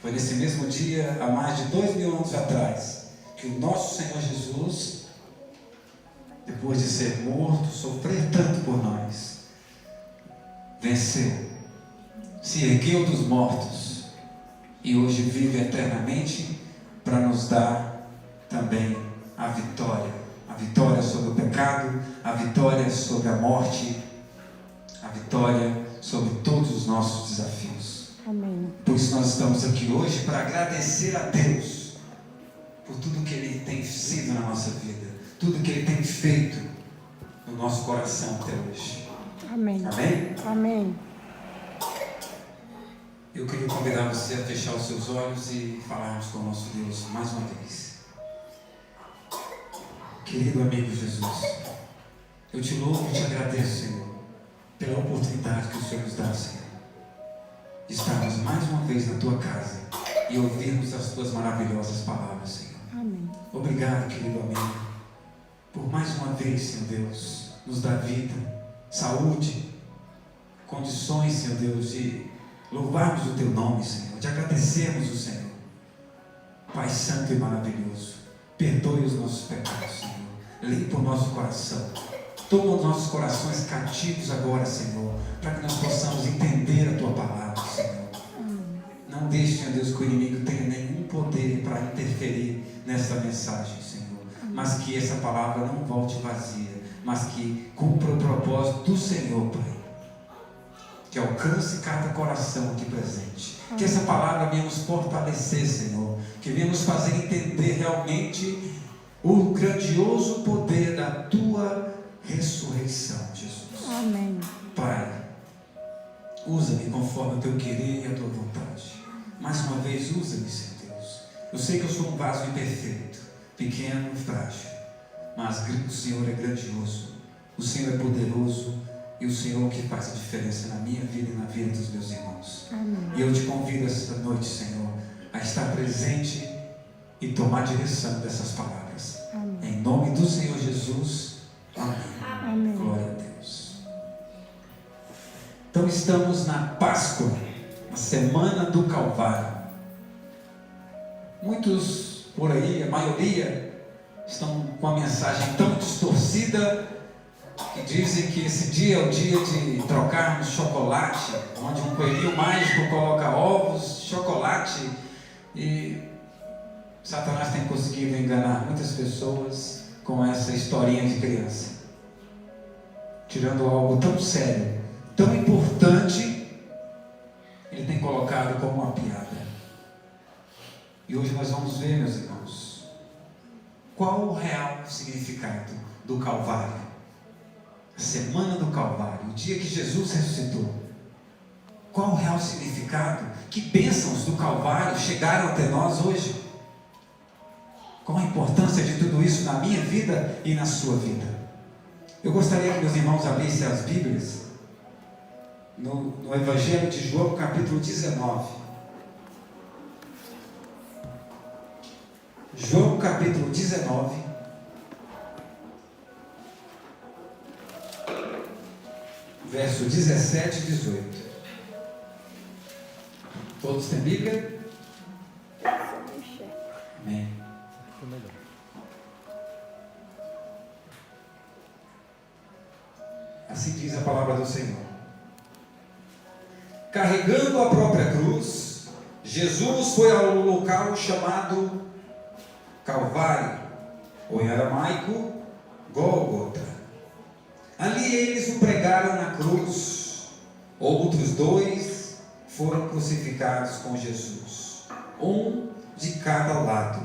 Foi nesse mesmo dia, há mais de 2000 anos atrás, que o nosso Senhor Jesus, depois de ser morto, sofrer tanto por nós, venceu, se ergueu dos mortos e hoje vive eternamente para nos dar também a vitória sobre o pecado, a vitória sobre a morte, a vitória sobre todos os nossos desafios. Amém. Por isso nós estamos aqui hoje para agradecer a Deus por tudo que Ele tem sido na nossa vida, tudo que Ele tem feito no nosso coração até hoje. Amém. Amém? Amém. Eu queria convidar você a fechar os seus olhos e falarmos com o nosso Deus mais uma vez. Querido amigo Jesus, eu te louvo e te agradeço, Senhor, pela oportunidade que o Senhor nos dá, Senhor, de estarmos mais uma vez na Tua casa e ouvirmos as Tuas maravilhosas palavras, Senhor. Amém. Obrigado, querido amigo, por mais uma vez, Senhor Deus, nos dar vida, saúde, condições, Senhor Deus, de louvarmos o Teu nome, Senhor, de agradecermos o Senhor. Pai santo e maravilhoso, perdoe os nossos pecados, Senhor, limpa o nosso coração, toma os nossos corações cativos agora, Senhor, para que nós possamos entender a Tua palavra, Senhor. Não deixe, Senhor Deus, que o inimigo tenha nenhum poder para interferir nessa mensagem, Senhor, mas que essa palavra não volte vazia, mas que cumpra o propósito do Senhor, Pai, que alcance cada coração aqui presente, que essa palavra venha nos fortalecer, Senhor, que venha nos fazer entender realmente o grandioso poder da Tua ressurreição, Jesus. Amém. Pai, usa-me conforme o Teu querer e a Tua vontade. Mais uma vez, usa-me, Senhor Deus. Eu sei que eu sou um vaso imperfeito, pequeno e frágil, mas o Senhor é grandioso, o Senhor é poderoso, e o Senhor que faz a diferença na minha vida e na vida dos meus irmãos. Amém. E eu te convido esta noite, Senhor, a estar presente e tomar direção dessas palavras. Amém. Em nome do Senhor Jesus. Amém. Amém. Glória a Deus. Então estamos na Páscoa, na Semana do Calvário. Muitos por aí, a maioria, estão com a mensagem tão distorcida que dizem que esse dia é o dia de trocarmos chocolate, onde um coelhinho mágico coloca ovos, chocolate, e Satanás tem conseguido enganar muitas pessoas com essa historinha de criança, tirando algo tão sério, tão importante, ele tem colocado como uma piada. E hoje nós vamos ver, meus irmãos, qual o real significado do Calvário. A Semana do Calvário, o dia que Jesus ressuscitou. Qual o real significado? Que bênçãos do Calvário chegaram até nós hoje? Qual a importância de tudo isso na minha vida e na sua vida? Eu gostaria que meus irmãos abrissem as Bíblias no Evangelho de João, capítulo 19. João, capítulo 19. Verso 17 e 18. Todos têm Bíblia? Amém. Assim diz a palavra do Senhor. Carregando a própria cruz, Jesus foi ao local chamado Calvário, ou em aramaico, Gólgota. Ali eles o pregaram na cruz. Outros dois foram crucificados com Jesus, um de cada lado,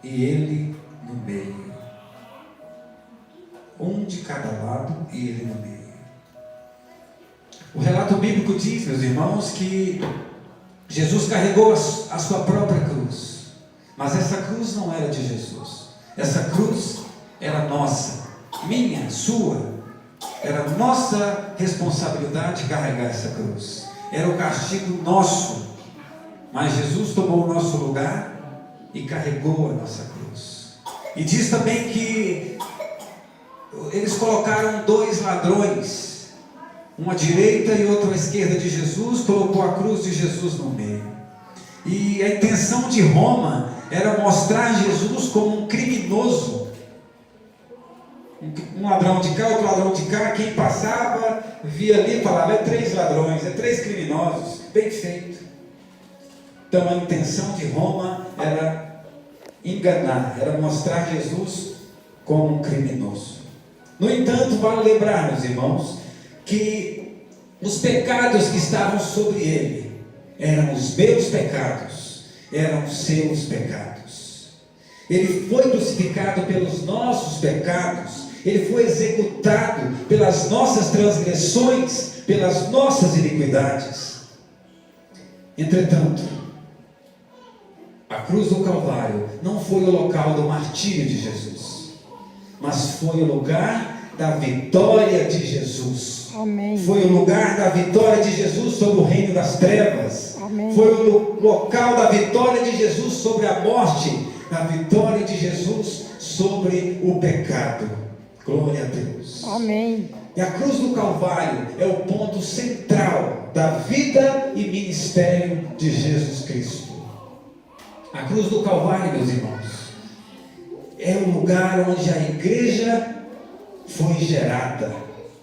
e ele no meio. Um de cada lado e ele no meio. O relato bíblico diz, meus irmãos, que Jesus carregou a sua própria cruz, mas essa cruz não era de Jesus. Essa cruz era nossa, minha, sua. Era nossa responsabilidade carregar essa cruz. Era o castigo nosso. Mas Jesus tomou o nosso lugar e carregou a nossa cruz. E diz também que eles colocaram dois ladrões, um à direita e outro à esquerda de Jesus, colocou a cruz de Jesus no meio. E a intenção de Roma era mostrar Jesus como um criminoso. Um ladrão de cá, outro ladrão de cá. Quem passava, via ali e falava: é 3 ladrões, é 3 criminosos. Bem feito. Então a intenção de Roma era enganar, era mostrar Jesus como um criminoso. No entanto, vale lembrar, meus irmãos, que os pecados que estavam sobre ele eram os meus pecados, eram os seus pecados. Ele foi crucificado pelos nossos pecados, ele foi executado pelas nossas transgressões, pelas nossas iniquidades. Entretanto, a cruz do Calvário não foi o local do martírio de Jesus, mas foi o lugar da vitória de Jesus. Amém. Foi o lugar da vitória de Jesus sobre o reino das trevas. Amém. Foi o local da vitória de Jesus sobre a morte, da vitória de Jesus sobre o pecado. Glória a Deus. Amém. E a cruz do Calvário é o ponto central da vida e ministério de Jesus Cristo. A cruz do Calvário, meus irmãos, é o lugar onde a igreja foi gerada.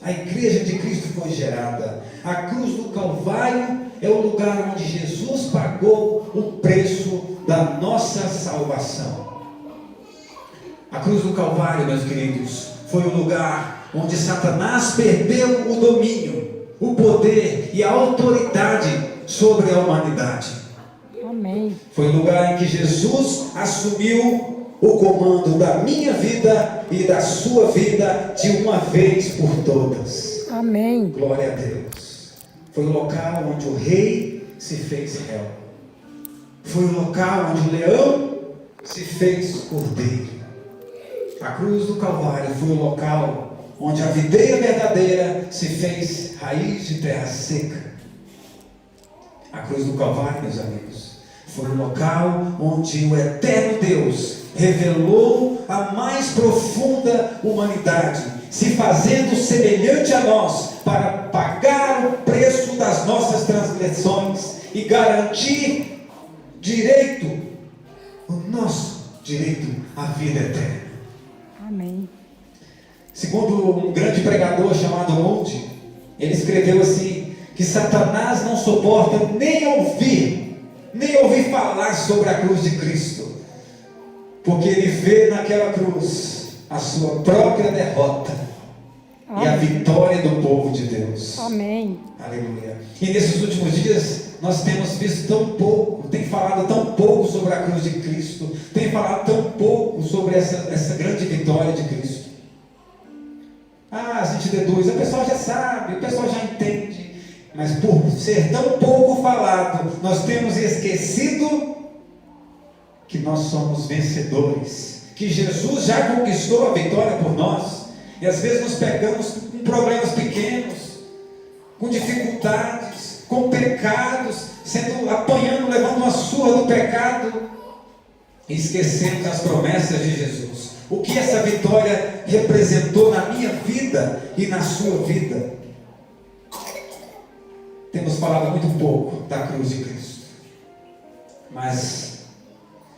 A igreja de Cristo foi gerada. A cruz do Calvário é o lugar onde Jesus pagou o preço da nossa salvação. A cruz do Calvário, meus queridos, foi o lugar onde Satanás perdeu o domínio, o poder e a autoridade sobre a humanidade. Amém. Foi o lugar em que Jesus assumiu o comando da minha vida e da sua vida de uma vez por todas. Amém. Glória a Deus. Foi o local onde o rei se fez réu. Foi o local onde o leão se fez cordeiro. A cruz do Calvário foi o local onde a videira verdadeira se fez raiz de terra seca. A cruz do Calvário, meus amigos, foi o local onde o eterno Deus revelou a mais profunda humanidade, se fazendo semelhante a nós, para pagar o preço das nossas transgressões e garantir o nosso direito à vida eterna. Amém. Segundo um grande pregador chamado Moody, ele escreveu assim, que Satanás não suporta nem ouvir falar sobre a cruz de Cristo, porque ele vê naquela cruz a sua própria derrota. Amém. E a vitória do povo de Deus. Amém. Aleluia. E nesses últimos dias nós temos visto tão pouco, tem falado tão pouco sobre a cruz de Cristo, tem falado tão pouco sobre essa grande vitória de Cristo. A gente deduz, o pessoal já sabe, o pessoal já entende, mas por ser tão pouco falado, nós temos esquecido que nós somos vencedores, que Jesus já conquistou a vitória por nós. E às vezes nos pegamos com problemas pequenos, com dificuldades, com pecados, apanhando, levando uma surra do pecado, e esquecemos as promessas de Jesus. O que essa vitória representou na minha vida e na sua vida. Temos falado muito pouco da cruz de Cristo, mas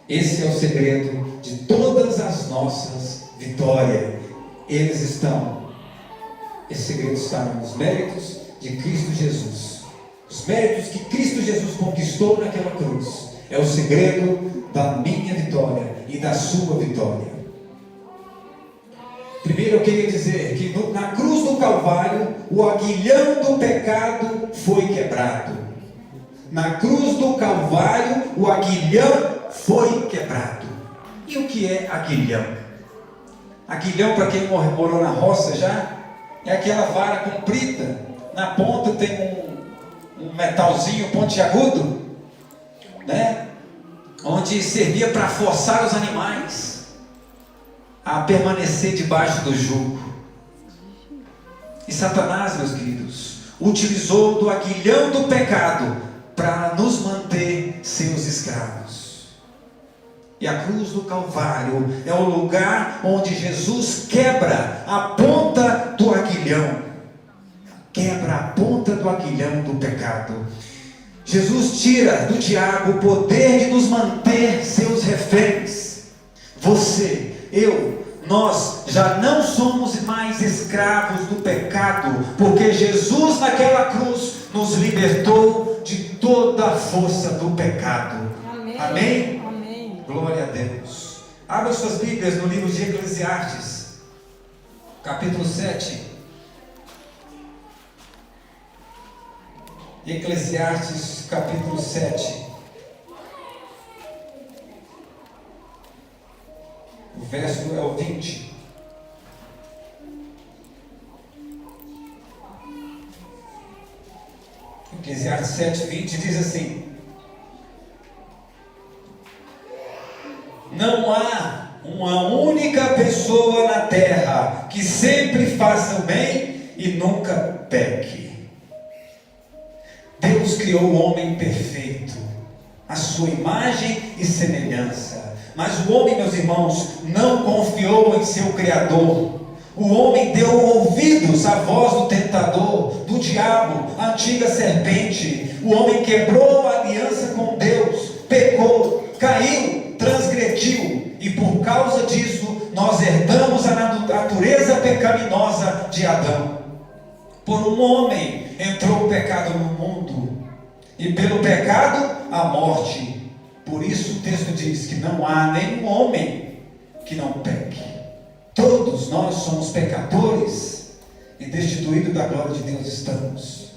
esse é o segredo de todas as nossas vitórias. Esse segredo está nos méritos de Cristo Jesus. Os méritos que Cristo Jesus conquistou naquela cruz é o segredo da minha vitória e da sua vitória. Primeiro eu queria dizer que na cruz do Calvário o aguilhão do pecado foi quebrado. Na cruz do Calvário o aguilhão foi quebrado. E o que é aguilhão? Aguilhão, para quem morou na roça já, é aquela vara comprida, na ponta tem um metalzinho pontiagudo, né? Onde servia para forçar os animais a permanecer debaixo do jugo. E Satanás, meus queridos, utilizou do aguilhão do pecado para nos manter seus escravos. E a cruz do Calvário é o lugar onde Jesus quebra a ponta do aguilhão. Quebra a ponta do aguilhão do pecado. Jesus tira do diabo o poder de nos manter seus reféns. Você, eu, nós já não somos mais escravos do pecado, porque Jesus naquela cruz nos libertou de toda a força do pecado. Amém. Amém? Amém. Glória a Deus. Abra suas Bíblias no livro de Eclesiastes, capítulo 7. Eclesiastes, capítulo 7. O verso é o 20. Eclesiastes 7, 20 diz assim: não há uma única pessoa na terra que sempre faça o bem e nunca peque. Deus criou o homem perfeito, a sua imagem e semelhança. Mas o homem, meus irmãos, não confiou em seu Criador. O homem deu ouvidos à voz do tentador, do diabo, a antiga serpente. O homem quebrou a aliança com Deus, pecou, caiu, transgrediu. E por causa disso, nós herdamos a natureza pecaminosa de Adão. Por um homem entrou o pecado no mundo, e pelo pecado a morte. Por isso o texto diz que não há nenhum homem que não peque. Todos nós somos pecadores e destituídos da glória de Deus estamos.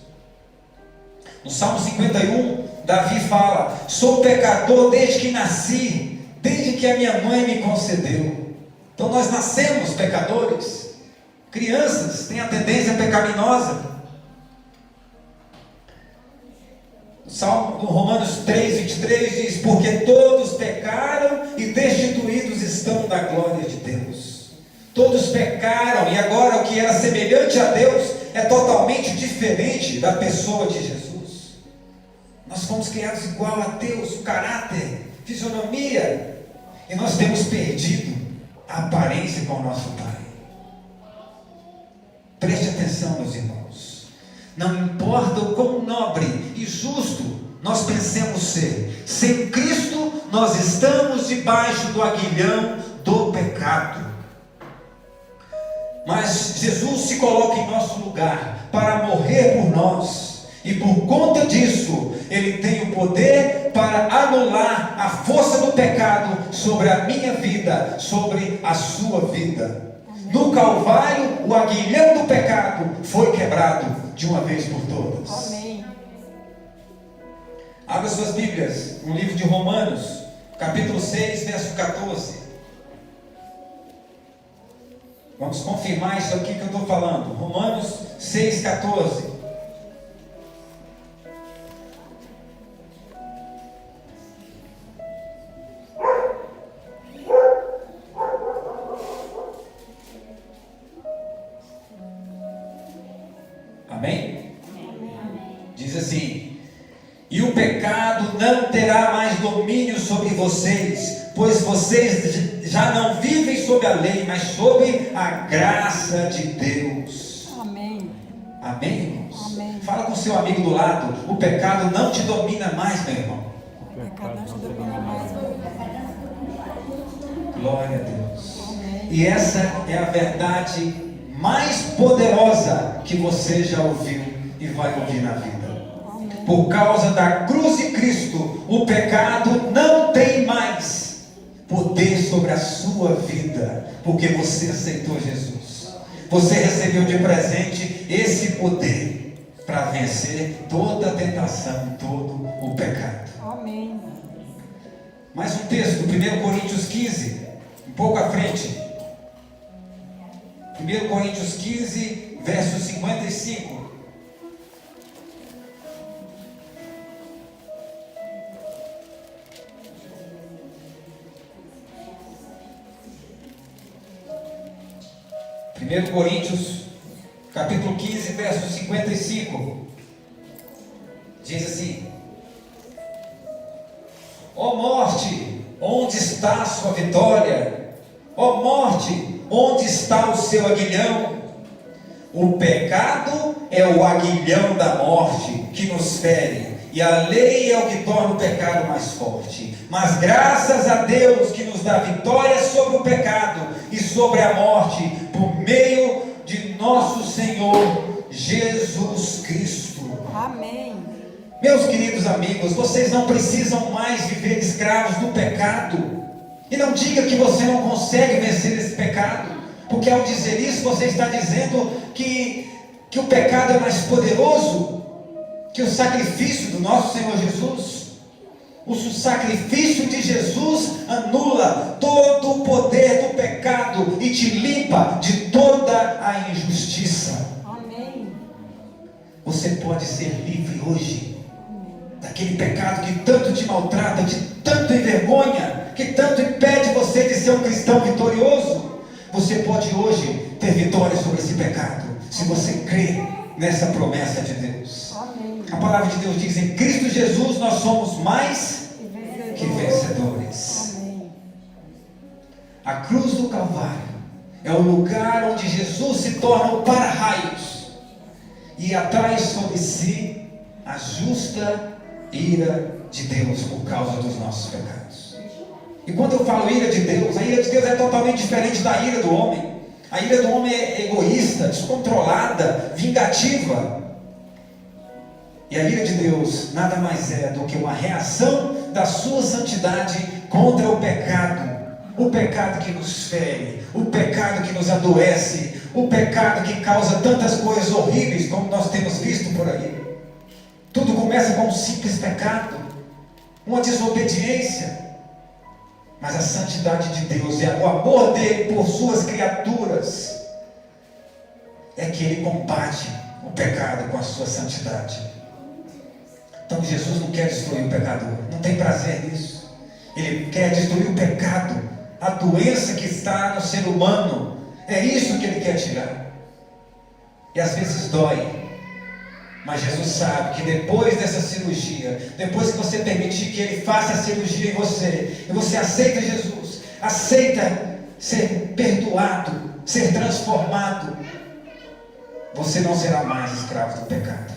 No Salmo 51, Davi fala: sou pecador desde que nasci, desde que a minha mãe me concedeu. Então nós nascemos pecadores. Crianças têm a tendência pecaminosa. O Salmo do Romanos 3, 23 diz: porque todos pecaram e destituídos estão da glória de Deus. Todos pecaram, e agora o que era semelhante a Deus é totalmente diferente da pessoa de Jesus. Nós fomos criados igual a Deus, o caráter, fisionomia, e nós temos perdido a aparência com o nosso Pai. Preste atenção, meus irmãos. Não importa o quão nobre e justo nós pensemos ser, sem Cristo nós estamos debaixo do aguilhão do pecado. Mas Jesus se coloca em nosso lugar para morrer por nós, e por conta disso Ele tem o poder para anular a força do pecado sobre a minha vida, sobre a sua vida. No Calvário, o aguilhão do pecado foi quebrado de uma vez por todas. Amém. Abra suas Bíblias no livro de Romanos, capítulo 6, verso 14. Vamos confirmar isso aqui que eu estou falando. Romanos 6, 14. Amém? Diz assim: e o pecado não terá mais domínio sobre vocês, pois vocês já não vivem sob a lei, mas sob a graça de Deus. Amém. Amém, irmãos? Amém. Fala com o seu amigo do lado: o pecado não te domina mais, meu irmão. O pecado não te domina mais. Glória a Deus. Amém. E essa é a verdade mais poderosa que você já ouviu e vai ouvir na vida. Amém. Por causa da cruz de Cristo, o pecado não tem mais poder sobre a sua vida, porque você aceitou Jesus. Você recebeu de presente esse poder para vencer toda a tentação, todo o pecado. Amém. Mais um texto, 1 Coríntios 15, um pouco à frente. 1 Coríntios 15, verso 55. Primeiro Coríntios, capítulo 15, verso 55. Diz assim: ó morte, onde está a sua vitória? Ó morte, onde está o seu aguilhão? O pecado é o aguilhão da morte que nos fere, E a lei é o que torna o pecado mais forte. Mas graças a Deus que nos dá vitória sobre o pecado e sobre a morte, por meio de nosso Senhor Jesus Cristo. Amém. Meus queridos amigos, vocês não precisam mais viver escravos do pecado. E não diga que você não consegue vencer esse pecado, porque ao dizer isso você está dizendo que o pecado é mais poderoso que o sacrifício do nosso Senhor Jesus. O sacrifício de Jesus anula todo o poder do pecado e te limpa de toda a injustiça. Amém. Você pode ser livre hoje daquele pecado que tanto te maltrata, que tanto envergonha, que tanto impede você de ser um cristão vitorioso. Você pode hoje ter vitória sobre esse pecado, se você crê nessa promessa de Deus. Amém. A palavra de Deus diz: em Cristo Jesus nós somos mais que vencedores. Amém. A cruz do Calvário é o lugar onde Jesus se torna o para-raios e atrai sobre si a justa ira de Deus por causa dos nossos pecados. E quando eu falo ira de Deus, a ira de Deus é totalmente diferente da ira do homem. A ira do homem é egoísta, descontrolada, vingativa. E a ira de Deus nada mais é do que uma reação da sua santidade contra o pecado que nos fere, o pecado que nos adoece, o pecado que causa tantas coisas horríveis como nós temos visto por aí. Tudo começa com um simples pecado, uma desobediência. Mas a santidade de Deus e o amor dele por suas criaturas é que ele combate o pecado com a sua santidade. Então Jesus não quer destruir o pecador, não tem prazer nisso. Ele quer destruir o pecado, a doença que está no ser humano. É isso que ele quer tirar. E às vezes dói. Mas Jesus sabe que depois dessa cirurgia, depois que você permitir que Ele faça a cirurgia em você, e você aceita Jesus, aceita ser perdoado, ser transformado, você não será mais escravo do pecado.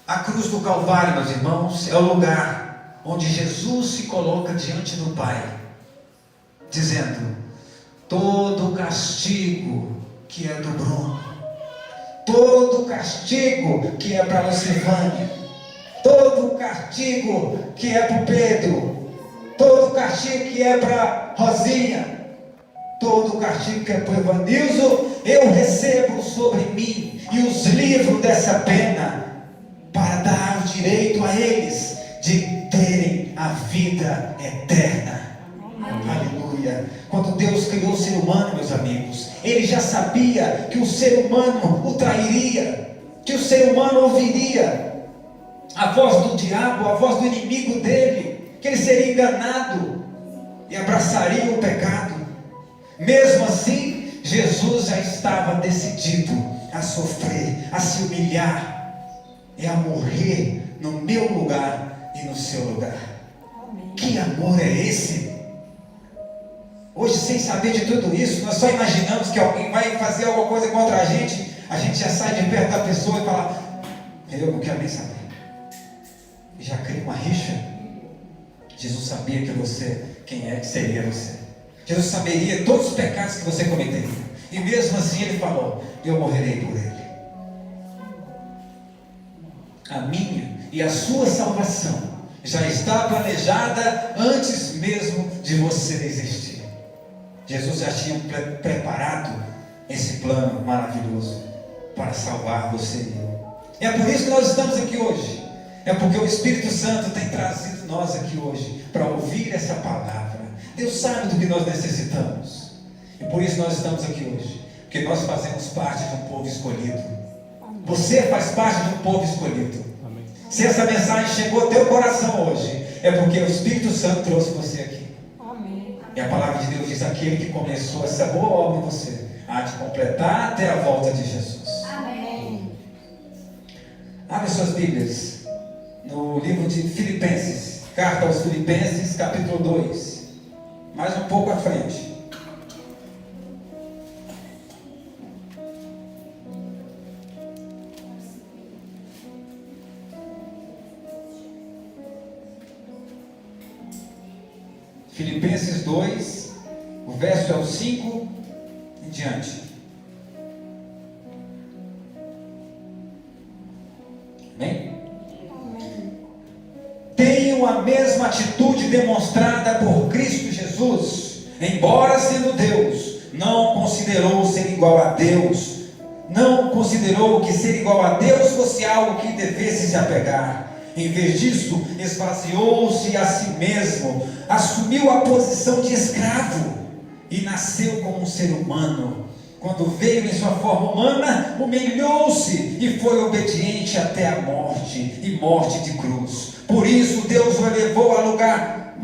A cruz do Calvário, meus irmãos, é o lugar onde Jesus se coloca diante do Pai, dizendo: todo o castigo que é do Bruno, todo o castigo que é para a Lucivânia, todo o castigo que é para o Pedro, todo o castigo que é para Rosinha, todo o castigo que é para o Evanilson, eu recebo sobre mim e os livro dessa pena, para dar o direito a eles de terem a vida eterna. Aleluia. Quando Deus criou o ser humano, meus amigos, Ele já sabia que o ser humano o trairia, que o ser humano ouviria a voz do diabo, a voz do inimigo dele, que ele seria enganado e abraçaria o pecado. Mesmo assim, Jesus já estava decidido a sofrer, a se humilhar e a morrer no meu lugar e no seu lugar. Amém. Que amor é esse? Hoje, sem saber de tudo isso, nós só imaginamos que alguém vai fazer alguma coisa contra a gente já sai de perto da pessoa e fala: eu não quero nem saber. E já cria uma rixa. Jesus sabia que você, quem é que seria você. Jesus saberia todos os pecados que você cometeria. E mesmo assim Ele falou: eu morrerei por ele. A minha e a sua salvação já está planejada antes mesmo de você existir. Jesus já tinha preparado esse plano maravilhoso para salvar você e eu. E é por isso que nós estamos aqui hoje. É porque o Espírito Santo tem trazido nós aqui hoje para ouvir essa palavra. Deus sabe do que nós necessitamos. E por isso nós estamos aqui hoje. Porque nós fazemos parte de um povo escolhido. Você faz parte de um povo escolhido. Amém. Se essa mensagem chegou ao teu coração hoje, é porque o Espírito Santo trouxe você aqui. Amém. E a palavra de Deus diz: aquele que começou essa boa obra em você há de completar até a volta de Jesus. Amém. Abre suas Bíblias no livro de Filipenses, carta aos Filipenses, capítulo 2, mais um pouco à frente. Filipenses 2, o verso é o 5 em diante. Amém? Amém. Tenham a mesma atitude demonstrada por Cristo Jesus, embora sendo Deus, não considerou ser igual a Deus, não considerou que ser igual a Deus fosse algo que devesse se apegar. Em vez disso, esvaziou-se a si mesmo, assumiu a posição de escravo e nasceu como um ser humano. Quando veio em sua forma humana, humilhou-se e foi obediente até a morte, e morte de cruz. Por isso Deus o elevou ao lugar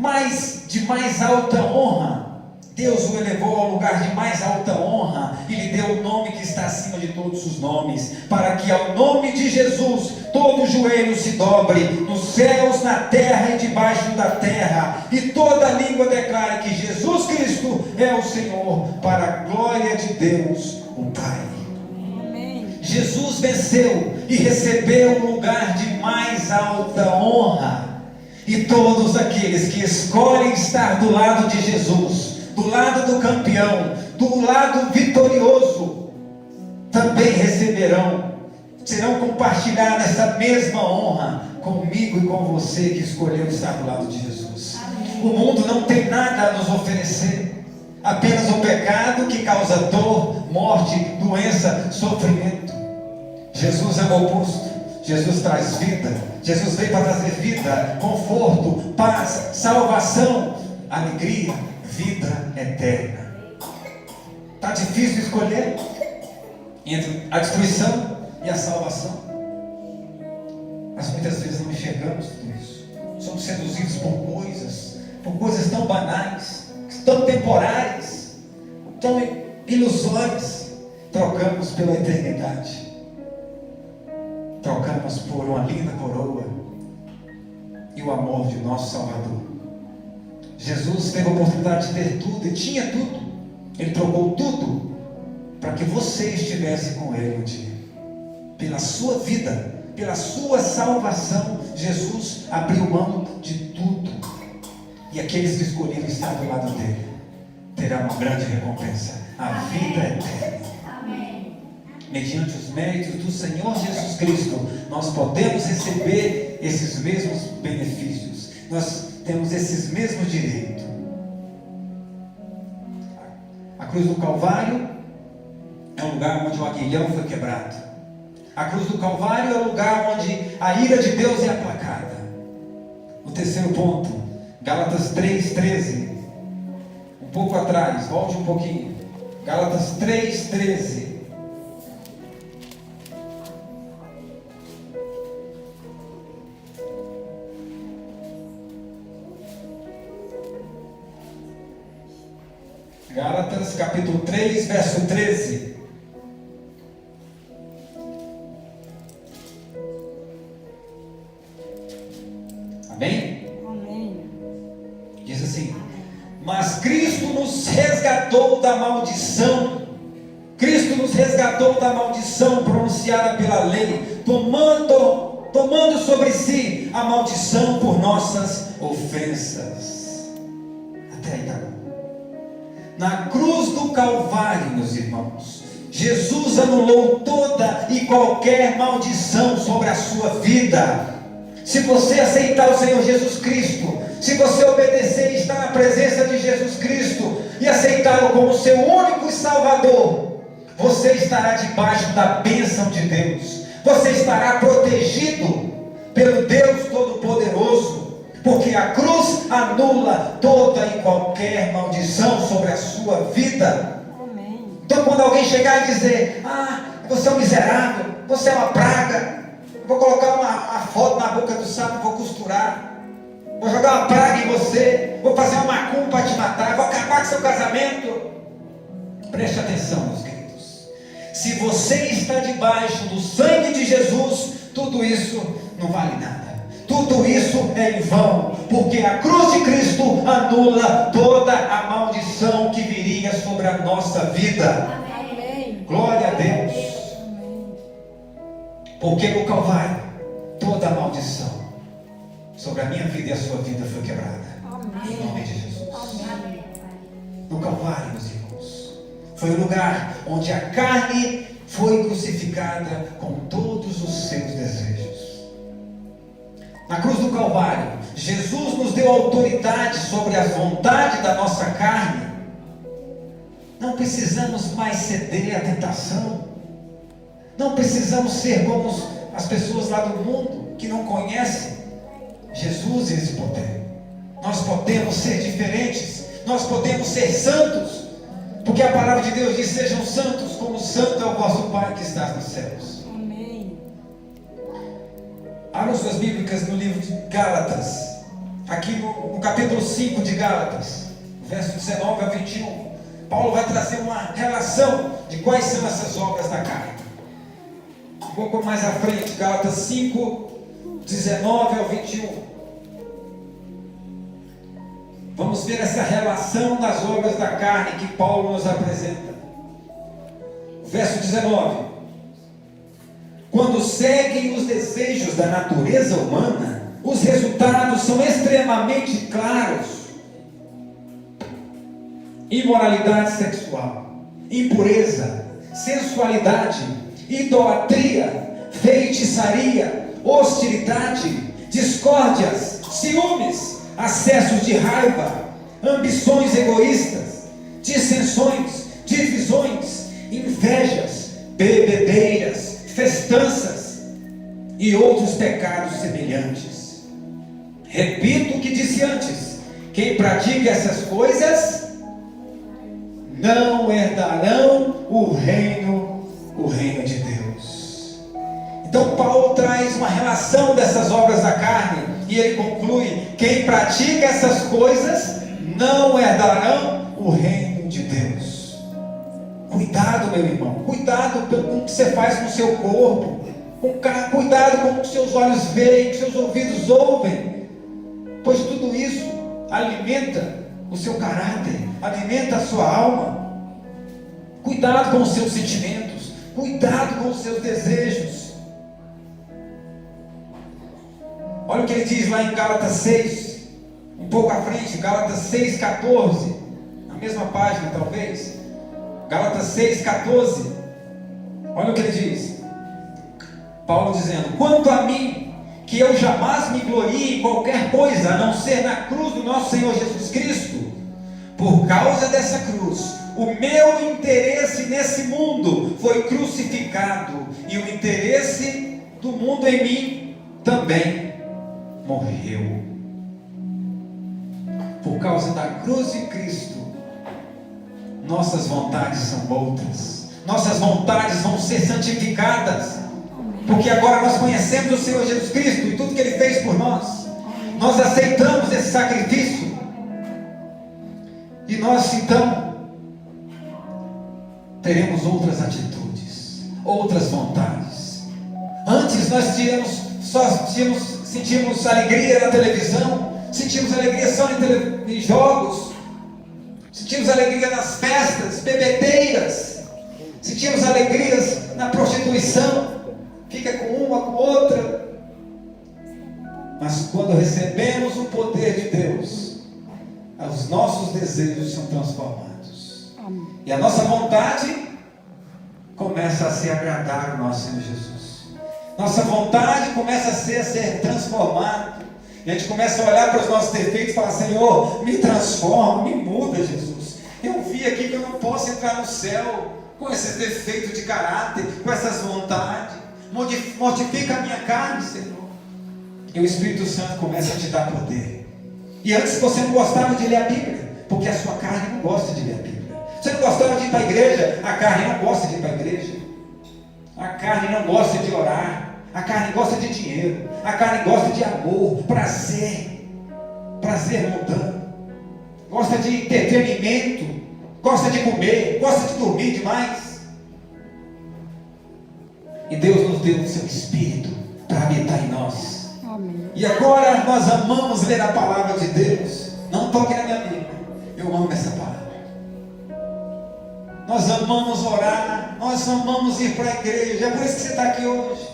de mais alta honra. Deus o elevou ao lugar de mais alta honra e lhe deu o nome que está acima de todos os nomes, para que ao nome de Jesus todo joelho se dobre, nos céus, na terra e debaixo da terra, e toda língua declare que Jesus Cristo é o Senhor, para a glória de Deus, o Pai. Amém. Jesus venceu e recebeu um lugar de mais alta honra, e todos aqueles que escolhem estar do lado de Jesus, do lado do campeão, do lado vitorioso, também serão compartilhadas essa mesma honra comigo e com você que escolheu estar do lado de Jesus. Amém. O mundo não tem nada a nos oferecer, apenas o pecado que causa dor, morte, doença, sofrimento. Jesus é o oposto. Jesus traz vida. Jesus veio para trazer vida, conforto, paz, salvação, alegria, vida eterna. Está difícil escolher entre a destruição e a salvação, mas muitas vezes não enxergamos tudo isso. Somos seduzidos por coisas tão banais, tão temporárias, tão ilusórias. Trocamos pela eternidade, trocamos por uma linda coroa e o amor de nosso Salvador. Jesus teve a oportunidade de ter tudo e tinha tudo. Ele trocou tudo para que você estivesse com Ele um dia. Pela sua vida, pela sua salvação, Jesus abriu mão de tudo. E aqueles que escolheram estar do lado dele terão uma grande recompensa, a vida eterna. Amém. Mediante os méritos do Senhor Jesus Cristo, nós podemos receber esses mesmos benefícios. Nós temos esses mesmos direitos. A cruz do Calvário é um lugar onde o aguilhão foi quebrado. A cruz do Calvário é o lugar onde a ira de Deus é aplacada. O terceiro ponto, Gálatas 3:13. Um pouco atrás, volte um pouquinho. Gálatas 3:13. Gálatas capítulo 3, verso 13. Amém? Amém. Diz assim: mas Cristo nos resgatou da maldição. Cristo nos resgatou da maldição pronunciada pela lei, tomando sobre si a maldição por nossas ofensas. Até aí, tá bom. Na cruz do Calvário, meus irmãos, Jesus anulou toda e qualquer maldição sobre a sua vida. Se você aceitar o Senhor Jesus Cristo, se você obedecer e estar na presença de Jesus Cristo e aceitá-lo como seu único Salvador, você estará debaixo da bênção de Deus. Você estará protegido pelo Deus Todo-Poderoso, porque a cruz anula toda e qualquer maldição sobre a sua vida. Amém. Então quando alguém chegar e dizer: você é um miserável, você é uma praga, vou colocar uma foto na boca do sapo, vou costurar, vou jogar uma praga em você, vou fazer uma macumba para te matar, vou acabar com seu casamento. Preste atenção, meus queridos. Se você está debaixo do sangue de Jesus, tudo isso não vale nada. Tudo isso é em vão, porque a cruz de Cristo anula toda a maldição que viria sobre a nossa vida. Amém. Glória a Deus. Amém. Porque no Calvário toda a maldição sobre a minha vida e a sua vida foi quebrada. Em nome de Jesus. No Calvário, meus irmãos, foi o lugar onde a carne foi crucificada com todos os seus desejos. Na cruz do Calvário, Jesus nos deu autoridade sobre a vontade da nossa carne. Não precisamos mais ceder à tentação. Não precisamos ser como as pessoas lá do mundo que não conhecem Jesus e esse poder. Nós podemos ser diferentes. Nós podemos ser santos. Porque a palavra de Deus diz: sejam santos como santo é o vosso Pai que está nos céus. Amém. Abra suas Bíblias no livro de Gálatas. Aqui no capítulo 5 de Gálatas, verso 19 a 21. Paulo vai trazer uma relação de quais são essas obras da carne. Um pouco mais à frente, Gálatas 5, 19 ao 21. Vamos ver essa relação das obras da carne que Paulo nos apresenta. Verso 19. Quando seguem os desejos da natureza humana, os resultados são extremamente claros. Imoralidade sexual, impureza, sensualidade, idolatria, feitiçaria, hostilidade, discórdias, ciúmes, acessos de raiva, ambições egoístas, dissensões, divisões, invejas, bebedeiras, festanças e outros pecados semelhantes. Repito o que disse antes: quem pratica essas coisas não herdarão o reino de Deus. Então Paulo traz uma relação dessas obras da carne e ele conclui: quem pratica essas coisas não herdarão o reino de Deus. Cuidado, meu irmão, cuidado com o que você faz com o seu corpo, cuidado com o que seus olhos veem, que seus ouvidos ouvem, pois tudo isso alimenta o seu caráter, alimenta a sua alma. Cuidado com os seus sentimentos, cuidado com os seus desejos. Olha o que ele diz lá em Gálatas 6, um pouco à frente, Gálatas 6, 14, na mesma página talvez, Gálatas 6, 14, olha o que ele diz, Paulo dizendo: quanto a mim, que eu jamais me glorie em qualquer coisa, a não ser na cruz do nosso Senhor Jesus Cristo. Por causa dessa cruz, o meu interesse nesse mundo foi crucificado, e o interesse do mundo em mim também morreu. Por causa da cruz de Cristo, nossas vontades são outras, nossas vontades vão ser santificadas, porque agora nós conhecemos o Senhor Jesus Cristo e tudo que Ele fez por nós. Nós aceitamos esse sacrifício. E nós então teremos outras atitudes, outras vontades. Antes nós sentimos alegria na televisão, sentimos alegria só em jogos, sentimos alegria nas festas, bebedeiras, sentimos alegrias na prostituição, fica com uma, com outra. Mas quando recebemos o poder de Deus, os nossos desejos são transformados. Amém. E a nossa vontade começa a se agradar ao nosso Senhor Jesus. Nossa vontade começa a ser transformada. E a gente começa a olhar para os nossos defeitos e falar: Senhor, me transforma, me muda, Jesus. Eu vi aqui que eu não posso entrar no céu com esses defeitos de caráter, com essas vontades. Mortifica a minha carne, Senhor. E o Espírito Santo começa a te dar poder. E antes você não gostava de ler a Bíblia, porque a sua carne não gosta de ler a Bíblia. Você não gostava de ir para a igreja, a carne não gosta de ir para a igreja. A carne não gosta de orar, a carne gosta de dinheiro, a carne gosta de amor, prazer mundano, gosta de entretenimento, gosta de comer, gosta de dormir demais. E Deus nos deu o seu Espírito para habitar em nós. Amém. E agora nós amamos ler a palavra de Deus. Não toque na minha Bíblia, eu amo essa palavra. Nós amamos orar, nós amamos ir para a igreja. É por isso que você está aqui hoje.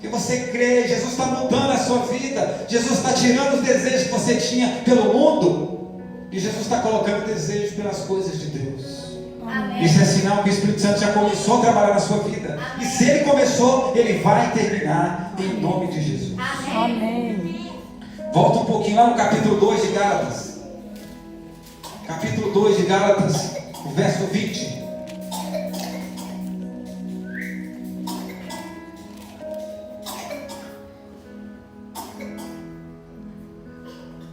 E você crê, Jesus está mudando a sua vida. Jesus está tirando os desejos que você tinha pelo mundo. E Jesus está colocando desejo pelas coisas de Deus. Amém. Isso é sinal que o Espírito Santo já começou a trabalhar na sua vida. E se Ele começou, Ele vai terminar em nome de Jesus. Amém. Volta um pouquinho lá no capítulo 2 de Gálatas. Capítulo 2 de Gálatas, o verso 20.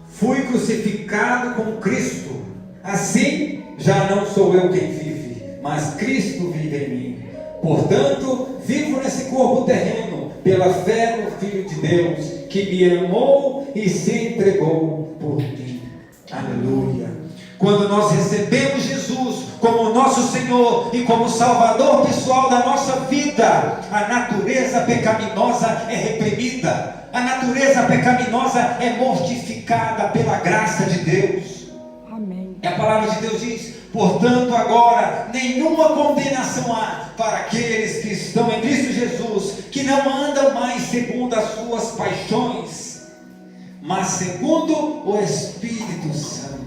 Fui crucificado com Cristo. Assim, já não sou eu quem vive, mas Cristo vive em mim. Portanto, vivo nesse corpo terreno, pela fé no Filho de Deus, que me amou e se entregou por mim. Aleluia. Quando nós recebemos Jesus como nosso Senhor e como Salvador pessoal da nossa vida, a natureza pecaminosa é reprimida. A natureza pecaminosa é mortificada pela graça de Deus. Amém. E a palavra de Deus diz: portanto, agora nenhuma condenação há para aqueles que estão em Cristo Jesus, que não andam mais segundo as suas paixões, mas segundo o Espírito Santo.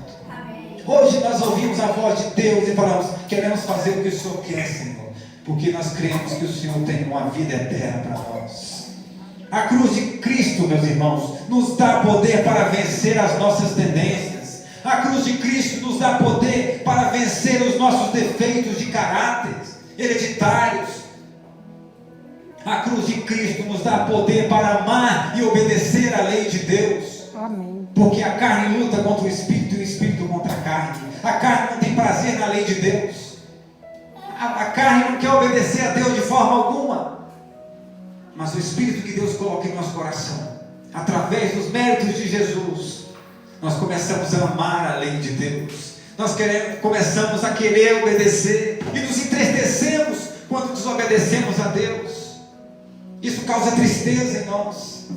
Hoje nós ouvimos a voz de Deus e falamos: queremos fazer o que o Senhor quer, Senhor, porque nós cremos que o Senhor tem uma vida eterna para nós. A cruz de Cristo, meus irmãos, nos dá poder para vencer as nossas tendências. A cruz de Cristo nos dá poder para vencer os nossos defeitos de caráter hereditários. A cruz de Cristo nos dá poder para amar e obedecer à lei de Deus. Amém. Porque a carne luta contra o Espírito e o Espírito contra a carne. A carne não tem prazer na lei de Deus. A carne não quer obedecer a Deus de forma alguma. Mas o Espírito que Deus coloca em nosso coração, através dos méritos de Jesus, nós começamos a amar a lei de Deus. Começamos a querer obedecer e nos entristecemos quando desobedecemos a Deus. Isso causa tristeza em nós.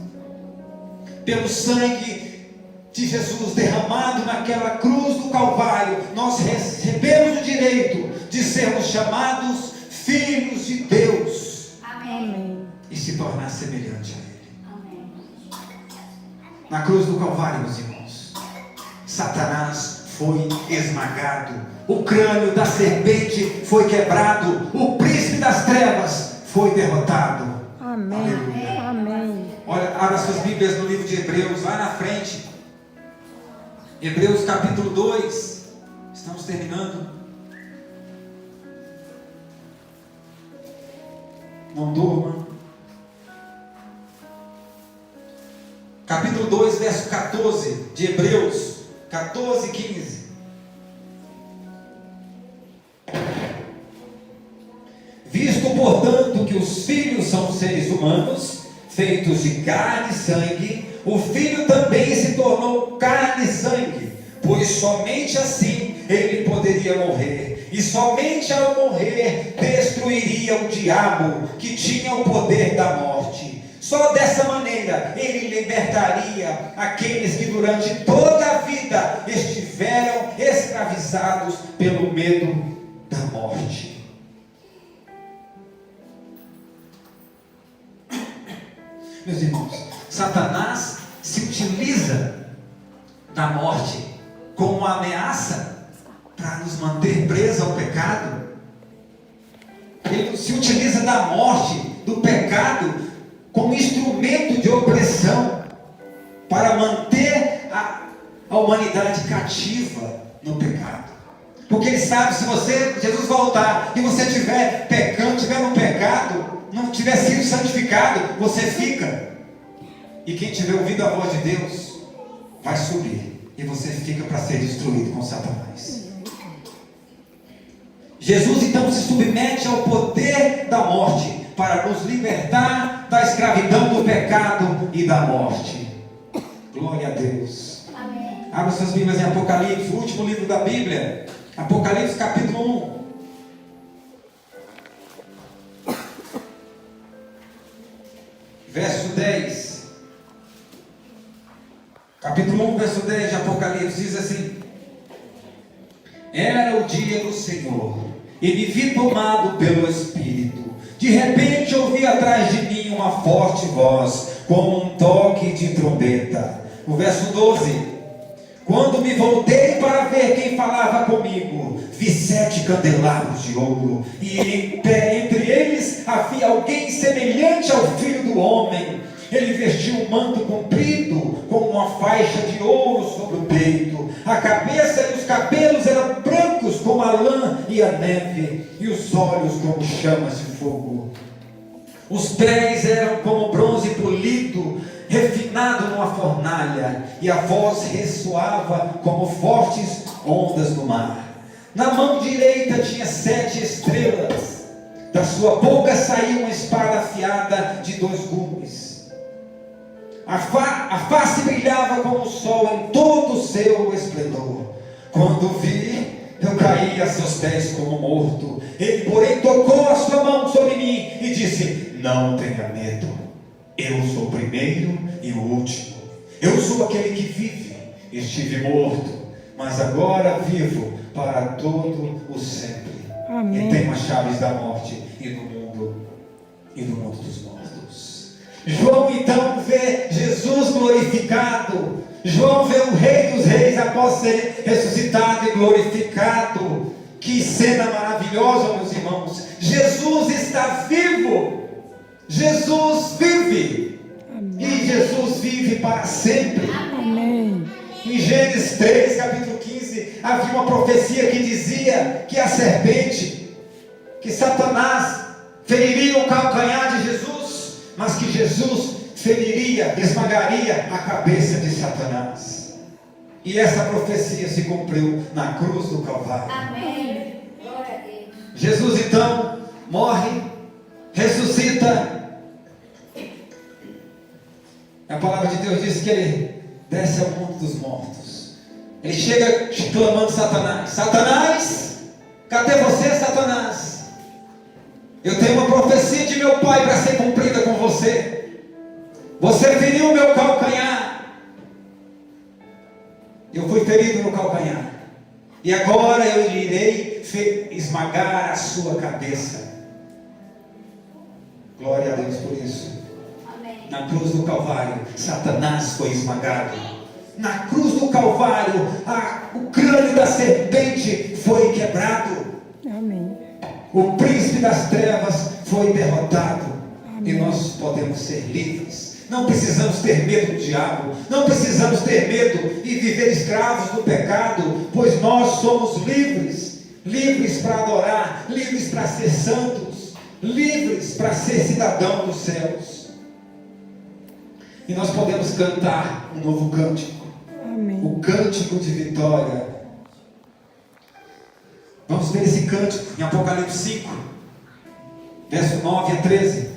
Pelo sangue de Jesus derramado naquela cruz do Calvário, nós recebemos o direito de sermos chamados filhos de Deus. Amém. E se tornar semelhante a Ele. Na cruz do Calvário, meus irmãos, Satanás foi esmagado, o crânio da serpente foi quebrado, o príncipe das trevas foi derrotado. Amém. Aleluia. Amém. Olha, abra suas Bíblias no livro de Hebreus, lá na frente. Hebreus capítulo 2. Estamos terminando. Não durma. Capítulo 2, verso 14 de Hebreus, 14 e 15. Visto, portanto, que os filhos são seres humanos, feitos de carne e sangue, o Filho também se tornou carne e sangue, pois somente assim ele poderia morrer, e somente ao morrer destruiria o diabo, que tinha o poder da morte. Só dessa maneira ele libertaria aqueles que durante toda a vida estiveram escravizados pelo medo da morte. Meus irmãos, Satanás se utiliza da morte como uma ameaça para nos manter presos ao pecado. Ele se utiliza da morte, do pecado, como instrumento de opressão para manter a humanidade cativa no pecado. Porque ele sabe, se Jesus voltar e você estiver pecando, estiver no pecado, não tiver sido santificado, você fica. E quem tiver ouvido a voz de Deus vai subir, e você fica para ser destruído com Satanás. Jesus então se submete ao poder da morte para nos libertar da escravidão do pecado e da morte. Glória a Deus. Amém. Abra suas Bíblias em Apocalipse, o último livro da Bíblia. Apocalipse capítulo 1. Verso 10. Capítulo 1, verso 10 de Apocalipse diz assim: Era o dia do Senhor, e me vi tomado pelo Espírito, De repente ouvi atrás de mim uma forte voz, como um toque de trombeta. O verso 12: quando me voltei para ver quem falava comigo, vi 7 candelabros de ouro, e em pé entre eles havia alguém semelhante ao Filho do Homem. Ele vestiu um manto comprido, com uma faixa de ouro sobre o peito. A cabeça e os cabelos eram brancos como a lã e a neve, e os olhos como chamas de fogo. Os pés eram como bronze polido, refinado numa fornalha, e a voz ressoava como fortes ondas do mar. Na mão direita tinha 7 estrelas. Da sua boca saía uma espada afiada de 2 gumes. A face brilhava como o sol em todo o seu esplendor. Quando vi, eu caí a seus pés como morto. Ele, porém, tocou a sua mão sobre mim e disse: não tenha medo, eu sou o primeiro e o último. Eu sou aquele que vive. Estive morto, mas agora vivo para todo o sempre. Amém. E tenho as chaves da morte e do mundo dos mortos. João então vê Jesus glorificado. João vê o Rei dos Reis após ser ressuscitado e glorificado. Que cena maravilhosa, meus irmãos. Jesus está vivo. Jesus vive. Amém. E Jesus vive para sempre. Amém. Em Gênesis 3, capítulo 15, havia uma profecia que dizia que a serpente, que Satanás feriria o calcanhar de Jesus, mas que Jesus feriria, esmagaria a cabeça de Satanás. E essa profecia se cumpriu na cruz do Calvário. Amém. Glória a Deus. Jesus então morre, ressuscita. A palavra de Deus diz que ele desce ao mundo dos mortos. Ele chega clamando Satanás: Satanás, cadê você, Satanás? Eu tenho uma profecia de meu Pai para ser cumprida com você. Você feriu o meu calcanhar. Eu fui ferido no calcanhar. E agora eu irei esmagar a sua cabeça. Glória a Deus por isso. Amém. Na cruz do Calvário, Satanás foi esmagado. Na cruz do Calvário, o crânio da serpente foi quebrado. Amém. O príncipe das trevas foi derrotado. Amém. E nós podemos ser livres. Não precisamos ter medo do diabo. Não precisamos ter medo e viver escravos do pecado, pois nós somos livres. Livres para adorar, livres para ser santos, livres para ser cidadão dos céus. E nós podemos cantar um novo cântico. Amém. O cântico de vitória. Vamos ver esse cântico em Apocalipse 5, verso 9 a 13.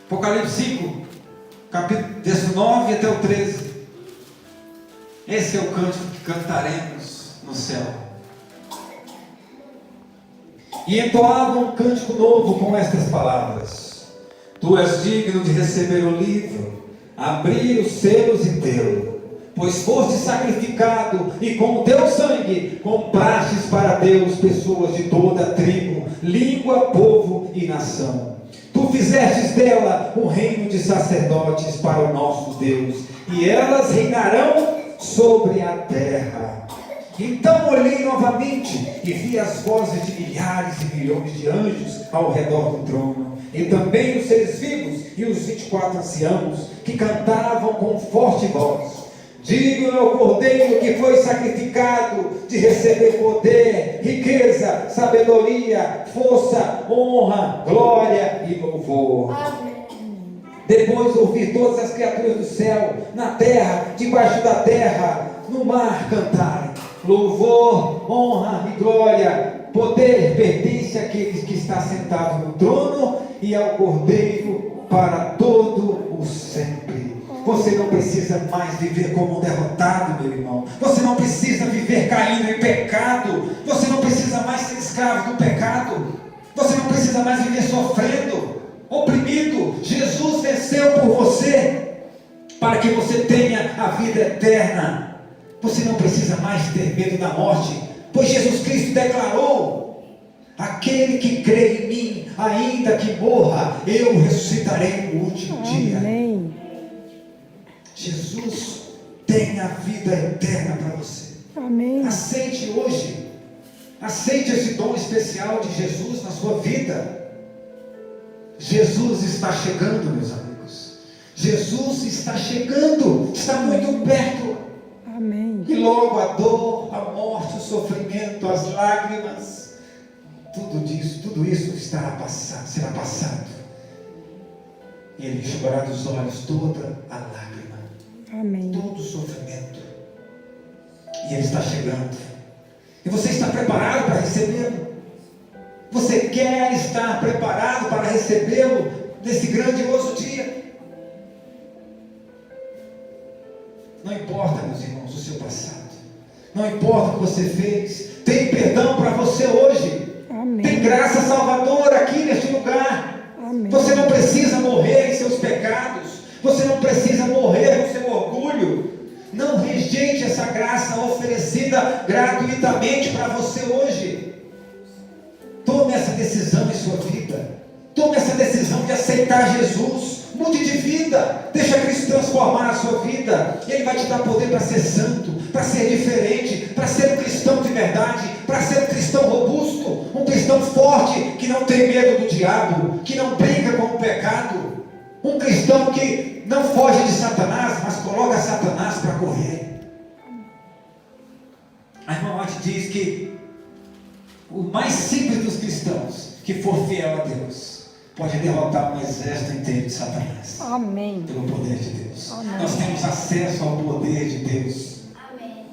Apocalipse 5, verso 9 até o 13. Esse é o cântico que cantaremos no céu. E entoavam um cântico novo com estas palavras: Tu és digno de receber o livro, abrir os selos e tê-lo, pois foste sacrificado, e com o teu sangue comprastes para Deus pessoas de toda a tribo, língua, povo e nação. Tu fizestes dela um reino de sacerdotes para o nosso Deus, e elas reinarão sobre a terra. Então olhei novamente e vi as vozes de milhares e milhões de anjos ao redor do trono, e também os seres vivos e os 24 anciãos, que cantavam com forte voz: Digno é o Cordeiro que foi sacrificado de receber poder, riqueza, sabedoria, força, honra, glória e louvor. Amém. Depois ouvi todas as criaturas do céu, na terra, debaixo da terra, no mar cantarem: louvor, honra e glória, poder pertence àquele que está sentado no trono e ao Cordeiro para todo o sempre. Você não precisa mais viver como um derrotado, meu irmão. Você não precisa viver caindo em pecado. Você não precisa mais ser escravo do pecado. Você não precisa mais viver sofrendo, oprimido. Jesus venceu por você, para que você tenha a vida eterna. Você não precisa mais ter medo da morte, pois Jesus Cristo declarou: Aquele que crê em mim, ainda que morra, eu ressuscitarei no último dia. Amém. Jesus tem a vida eterna para você. Amém. Aceite hoje. Aceite esse dom especial de Jesus na sua vida. Jesus está chegando, meus amigos. Jesus está chegando. Está muito perto. Amém. E logo a dor, a morte, o sofrimento, as lágrimas, tudo isso será passado. E Ele enxugará dos olhos toda a lágrima, Amém. todo o sofrimento. E Ele está chegando. E você está preparado para recebê-lo? Você quer estar preparado para recebê-lo nesse grandioso dia? Não importa, meus irmãos, o seu passado. Não importa o que você fez. Tem perdão para você hoje. Amém. Tem graça salvadora aqui neste lugar. Amém. Você não precisa morrer em seus pecados. Você não precisa morrer no seu orgulho. Não rejeite essa graça oferecida gratuitamente para você hoje. Tome essa decisão em sua vida. Tome essa decisão de aceitar Jesus. Mude de vida. Deixa Cristo transformar a sua vida. Ele vai te dar poder para ser santo, para ser diferente, para ser um cristão de verdade, para ser um cristão robusto, um cristão forte, que não tem medo do diabo, que não brinca com o pecado. Um cristão que não foge de Satanás, mas coloca Satanás para correr. A irmã Mate diz que o mais simples dos cristãos, que for fiel a Deus, pode derrotar um exército inteiro de Satanás. Amém. Pelo poder de Deus. Amém. Nós temos acesso ao poder de Deus. Amém.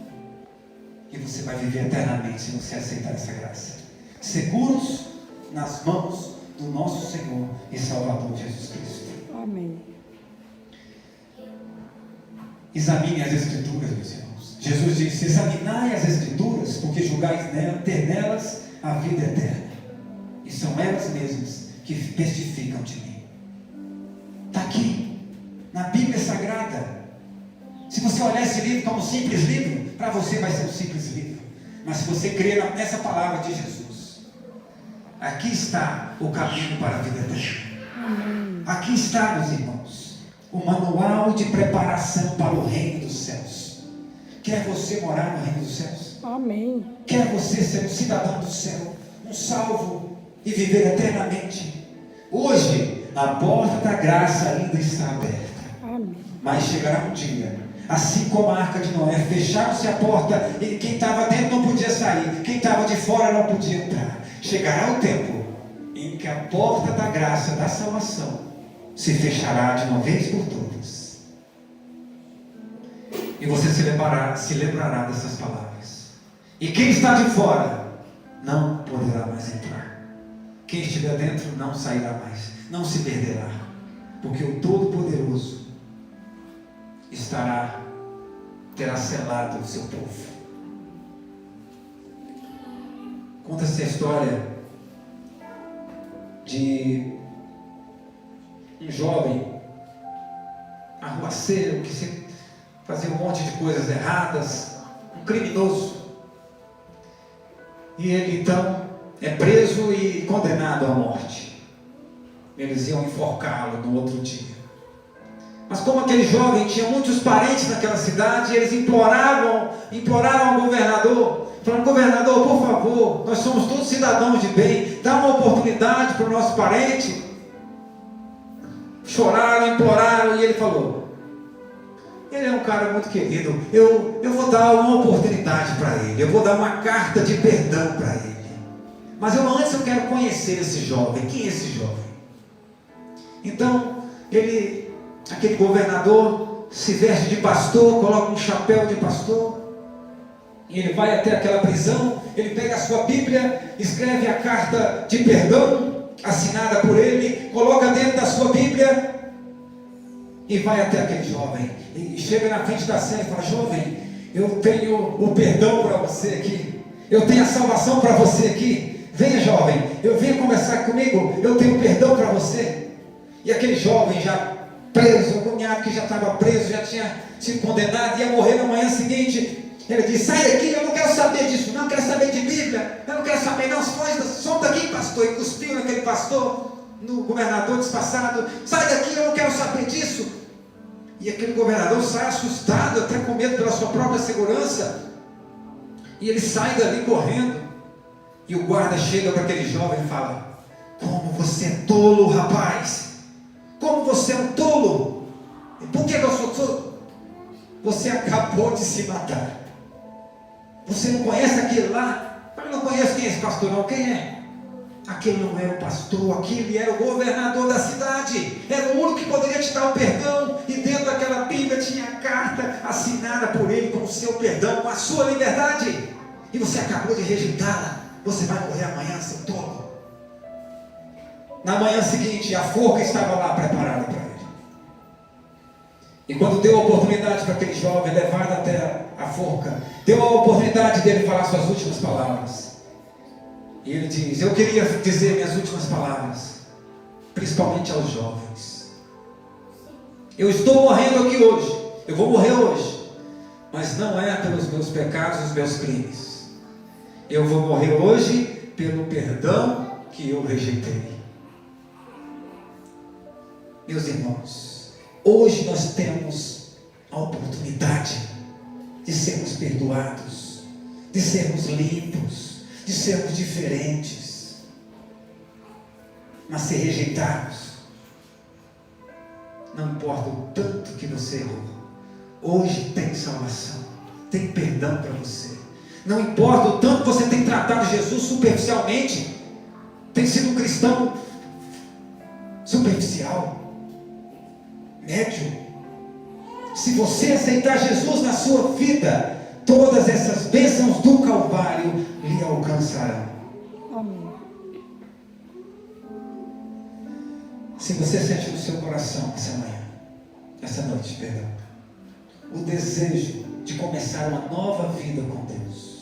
E você vai viver eternamente se você aceitar essa graça. Seguros nas mãos do nosso Senhor e Salvador Jesus Cristo. Amém. Examine as Escrituras, meus irmãos. Jesus disse: examinai as Escrituras, porque julgais ter nelas a vida eterna. E são elas mesmas que testificam de mim. Está aqui, na Bíblia Sagrada. Se você olhar esse livro como um simples livro, para você vai ser um simples livro. Mas se você crer nessa palavra de Jesus, aqui está o caminho para a vida eterna. Amém. Aqui está, meus irmãos, o manual de preparação para o reino dos céus. Quer você morar no reino dos céus? Amém. Quer você ser um cidadão do céu, um salvo e viver eternamente? Hoje, a porta da graça ainda está aberta. Amém. Mas chegará um dia, assim como a arca de Noé, fecharam-se a porta e quem estava dentro não podia sair, quem estava de fora não podia entrar. Chegará o tempo em que a porta da graça, da salvação, se fechará de uma vez por todas. E você se lembrará dessas palavras. E quem está de fora não poderá mais entrar. Quem estiver dentro não sairá mais, não se perderá, porque o Todo-Poderoso terá selado o seu povo. Conta-se a história de um jovem arruaceiro que fazia um monte de coisas erradas, um criminoso. E ele então é preso e condenado à morte. Eles iam enforcá-lo no outro dia. Mas como aquele jovem tinha muitos parentes naquela cidade, eles imploraram ao governador, falando: governador, por favor, nós somos todos cidadãos de bem, dá uma oportunidade para o nosso parente. Choraram, imploraram, e ele falou: ele é um cara muito querido, eu vou dar uma oportunidade para ele, eu vou dar uma carta de perdão para ele. Mas antes eu quero conhecer esse jovem. Quem é esse jovem? Então, aquele governador se veste de pastor, coloca um chapéu de pastor, e ele vai até aquela prisão, ele pega a sua Bíblia, escreve a carta de perdão, assinada por ele, coloca dentro da sua Bíblia, e vai até aquele jovem, e chega na frente da cela e fala: jovem, eu tenho o perdão para você aqui, eu tenho a salvação para você aqui, venha jovem, venha conversar comigo, eu tenho perdão para você. E aquele jovem já preso, agoniado, que já estava preso, já tinha sido condenado, ia morrer na manhã seguinte, Ele diz: sai daqui, eu não quero saber disso, não quero saber de Bíblia, eu não quero saber, não, solta daqui, pastor. E cuspiu naquele pastor, no governador disfarçado: sai daqui, eu não quero saber disso. E aquele governador sai assustado, até com medo pela sua própria segurança, e ele sai dali correndo. E o guarda chega para aquele jovem e fala: como você é tolo, rapaz, como você é um tolo. E por que eu sou tolo? Você acabou de se matar. Você não conhece aquele lá? Eu não conheço. Quem é esse pastor não? Quem é? Aquele não era o pastor, aquele era o governador da cidade. Era o único que poderia te dar o perdão. E dentro daquela Bíblia tinha a carta assinada por ele com o seu perdão, com a sua liberdade. E você acabou de rejeitá-la. Você vai morrer amanhã, seu tolo. Na manhã seguinte, a forca estava lá preparada para ele. E quando deu a oportunidade para aquele jovem levado até a forca, deu a oportunidade dele falar suas últimas palavras. E ele diz: eu queria dizer minhas últimas palavras, principalmente aos jovens. Eu estou morrendo aqui hoje, eu vou morrer hoje, mas não é pelos meus pecados e os meus crimes. Eu vou morrer hoje pelo perdão que eu rejeitei. Meus irmãos, hoje nós temos a oportunidade de sermos perdoados, de sermos limpos, de sermos diferentes. Mas se rejeitarmos, não importa o tanto que você errou, hoje tem salvação, tem perdão para você. Não importa o tanto que você tem tratado Jesus superficialmente, tem sido um cristão superficial, médio. Se você aceitar Jesus na sua vida, todas essas bênçãos do Calvário lhe alcançarão. Amém. Se você sente no seu coração essa noite, perdão, o desejo de começar uma nova vida com Deus,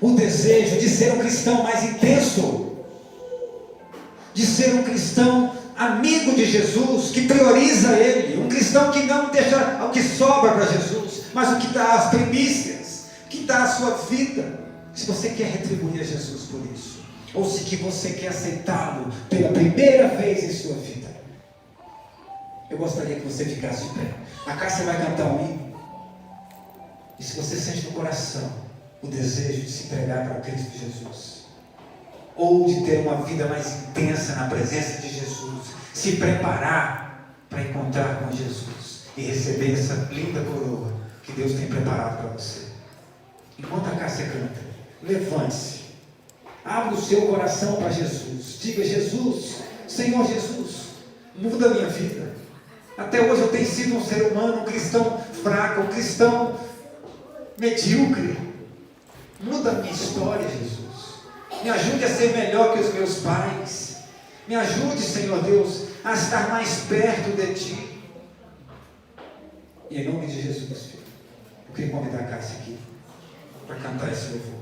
o desejo de ser um cristão mais intenso, de ser um cristão amigo de Jesus, que prioriza Ele, um cristão que não deixa o que sobra para Jesus, mas o que dá as primícias, que dá a sua vida. Se você quer retribuir a Jesus por isso, ou se que você quer aceitá-lo pela primeira vez em sua vida, eu gostaria que você ficasse de pé. A Cássia vai cantar um hino, e se você sente no coração o desejo de se entregar para Cristo Jesus, ou de ter uma vida mais intensa na presença de Jesus, se preparar para encontrar com Jesus e receber essa linda coroa que Deus tem preparado para você. Enquanto a Cássia canta, levante-se, abra o seu coração para Jesus, diga: Jesus, Senhor Jesus, muda a minha vida. Até hoje eu tenho sido um ser humano, um cristão fraco, um cristão medíocre. Muda a minha história, Jesus. Me ajude a ser melhor que os meus pais. Me ajude, Senhor Deus, a estar mais perto de Ti. E em nome de Jesus, filho, eu queria convidar a Cássia aqui para cantar esse louvor.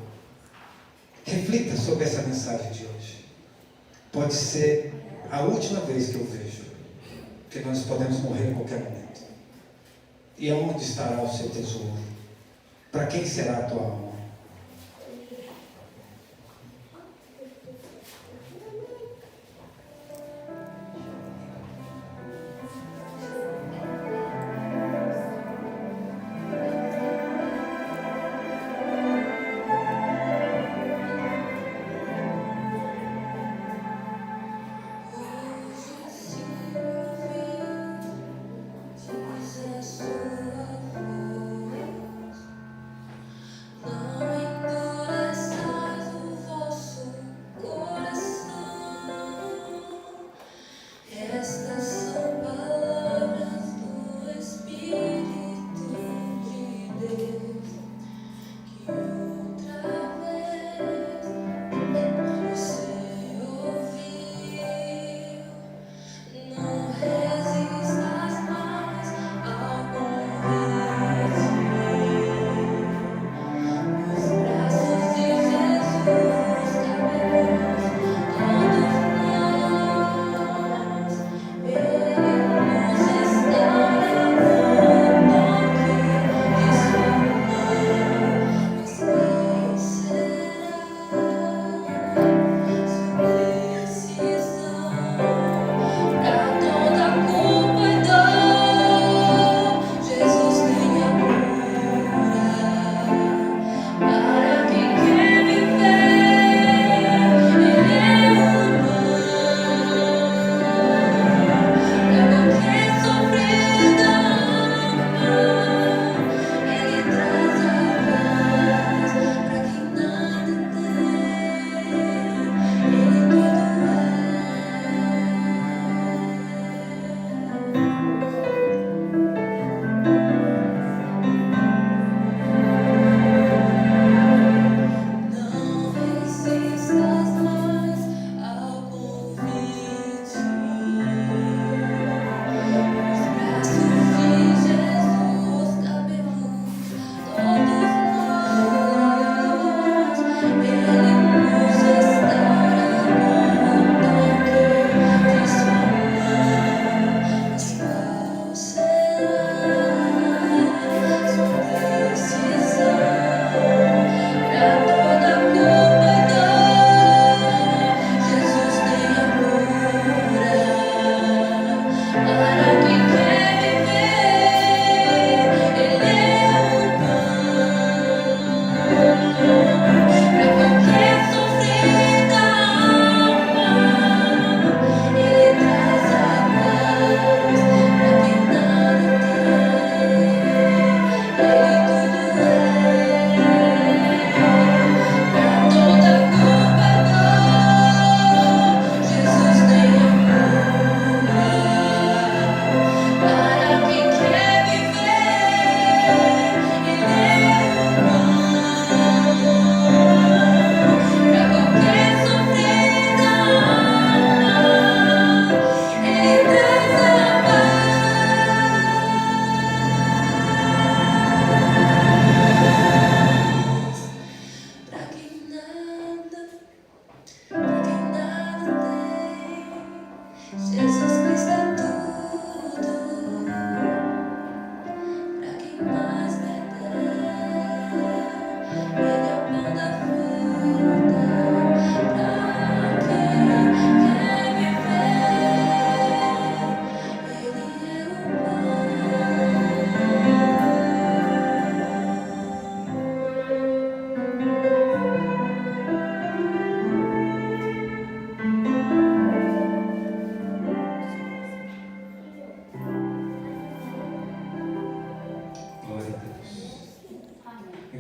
Reflita sobre essa mensagem de hoje. Pode ser a última vez que eu vejo, que nós podemos morrer em qualquer momento. E aonde estará o seu tesouro? Para quem será a tua alma? Jesus,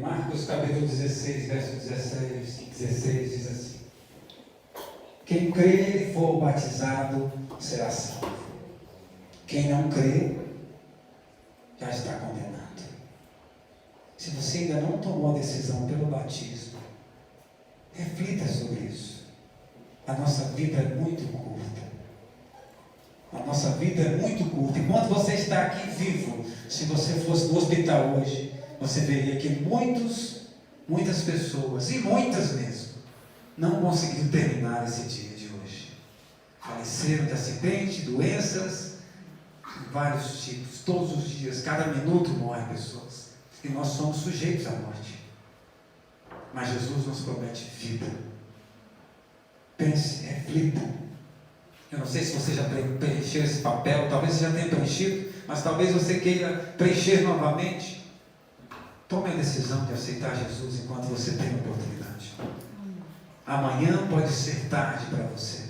Marcos capítulo 16, verso 16 diz assim: quem crer e for batizado será salvo. Quem não crê já está condenado. Se você ainda não tomou a decisão pelo batismo, reflita sobre isso. A nossa vida é muito curta. A nossa vida é muito curta. Enquanto você está aqui vivo, se você fosse no hospital hoje, você veria que muitas pessoas, e muitas mesmo, não conseguiram terminar esse dia de hoje. Faleceram de acidente, doenças, vários tipos, todos os dias, cada minuto morrem pessoas. E nós somos sujeitos à morte. Mas Jesus nos promete vida. Pense, reflita. Eu não sei se você já preencheu esse papel, talvez você já tenha preenchido, mas talvez você queira preencher novamente. Tome a decisão de aceitar Jesus enquanto você tem a oportunidade. Amanhã pode ser tarde para você.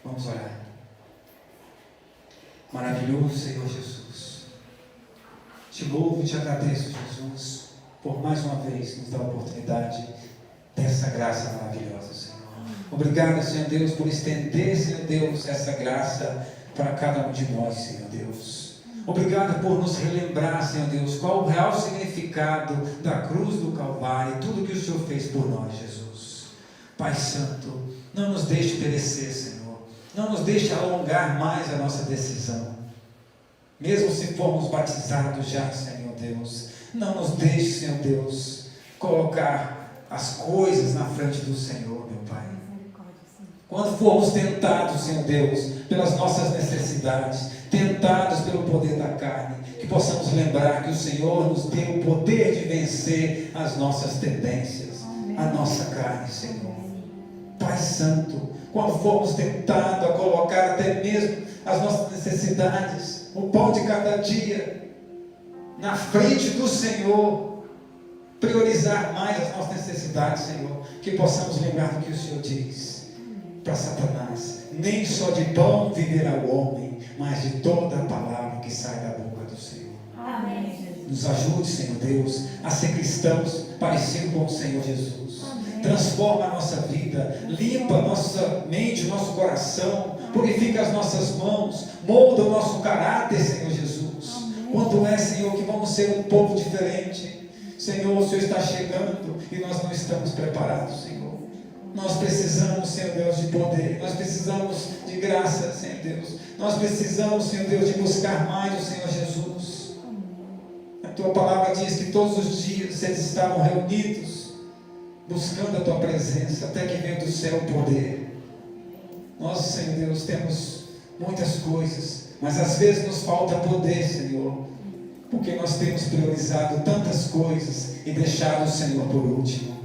Vamos orar. Maravilhoso Senhor Jesus. Te louvo e te agradeço, Jesus, por mais uma vez nos dar a oportunidade dessa graça maravilhosa, Senhor. Obrigado, Senhor Deus, por estender, Senhor Deus, essa graça para cada um de nós, Senhor Deus. Obrigado por nos relembrar, Senhor Deus, qual o real significado da cruz do Calvário e tudo que o Senhor fez por nós, Jesus. Pai Santo, não nos deixe perecer, Senhor. Não nos deixe alongar mais a nossa decisão. Mesmo se formos batizados já, Senhor Deus, não nos deixe, Senhor Deus, colocar as coisas na frente do Senhor, meu Pai. Quando formos tentados, Senhor Deus, pelas nossas necessidades, tentados pelo poder da carne, que possamos lembrar que o Senhor nos deu o poder de vencer as nossas tendências, a nossa carne, Senhor. Pai Santo, quando formos tentados a colocar até mesmo as nossas necessidades, o pão de cada dia, na frente do Senhor, priorizar mais as nossas necessidades, Senhor, que possamos lembrar do que o Senhor diz para Satanás: nem só de pão viverá o homem, mas de toda a palavra que sai da boca do Senhor. Amém. Nos ajude, Senhor Deus, a ser cristãos parecidos com o Senhor Jesus. Amém. Transforma a nossa vida, limpa a nossa mente, o nosso coração, purifica as nossas mãos, molda o nosso caráter, Senhor Jesus. Amém. Quando é, Senhor, que vamos ser um povo diferente, Senhor, o Senhor está chegando e nós não estamos preparados, Senhor. Nós precisamos, Senhor Deus, de poder. Nós precisamos de graça, Senhor Deus. Nós precisamos, Senhor Deus, de buscar mais o Senhor Jesus. A Tua palavra diz que todos os dias eles estavam reunidos, buscando a Tua presença, até que veio do céu o poder. Nós, Senhor Deus, temos muitas coisas, mas às vezes nos falta poder, Senhor, porque nós temos priorizado tantas coisas e deixado o Senhor por último.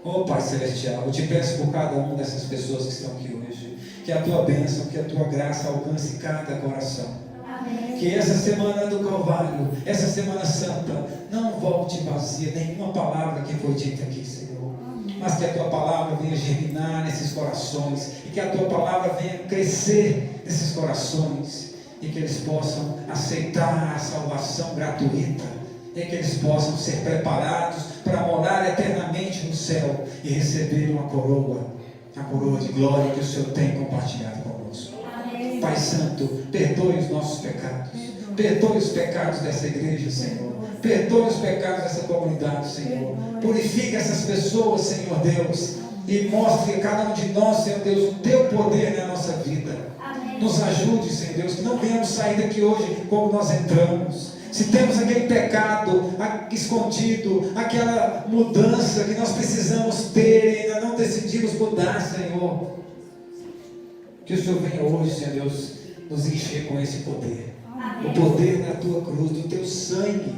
Oh Pai Celestial, eu te peço por cada uma dessas pessoas que estão aqui hoje, que a Tua bênção, que a Tua graça alcance cada coração. Amém. Que essa semana do Calvário, essa Semana Santa, não volte vazia nenhuma palavra que foi dita aqui, Senhor. Amém. Mas que a Tua palavra venha germinar nesses corações, e que a Tua palavra venha crescer nesses corações, e que eles possam aceitar a salvação gratuita, e que eles possam ser preparados para morar eternamente no céu e receber uma coroa, a coroa de glória que o Senhor tem compartilhado conosco. Amém. Pai Santo, perdoe os nossos pecados, perdoe os pecados dessa igreja, Senhor, perdoe os pecados dessa comunidade, Senhor, purifica essas pessoas, Senhor Deus, e mostre a cada um de nós, Senhor Deus, o Teu poder na nossa vida. Amém. Nos ajude, Senhor Deus, que não venhamos sair daqui hoje como nós entramos. Se temos aquele pecado escondido, aquela mudança que nós precisamos ter e ainda não decidimos mudar, Senhor, que o Senhor venha hoje, Senhor Deus, nos encher com esse poder. Amém. O poder da Tua cruz, do Teu sangue,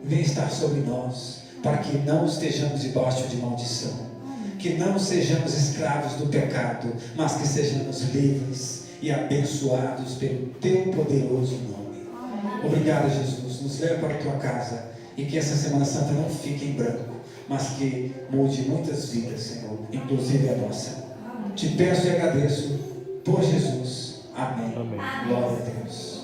venha estar sobre nós, para que não estejamos debaixo de maldição, que não sejamos escravos do pecado, mas que sejamos livres e abençoados pelo Teu poderoso nome. Obrigado, Jesus. Nos leva para a Tua casa e que essa Semana Santa não fique em branco, mas que mude muitas vidas, Senhor, inclusive a nossa. Te peço e agradeço por Jesus. Amém. Amém. Glória a Deus.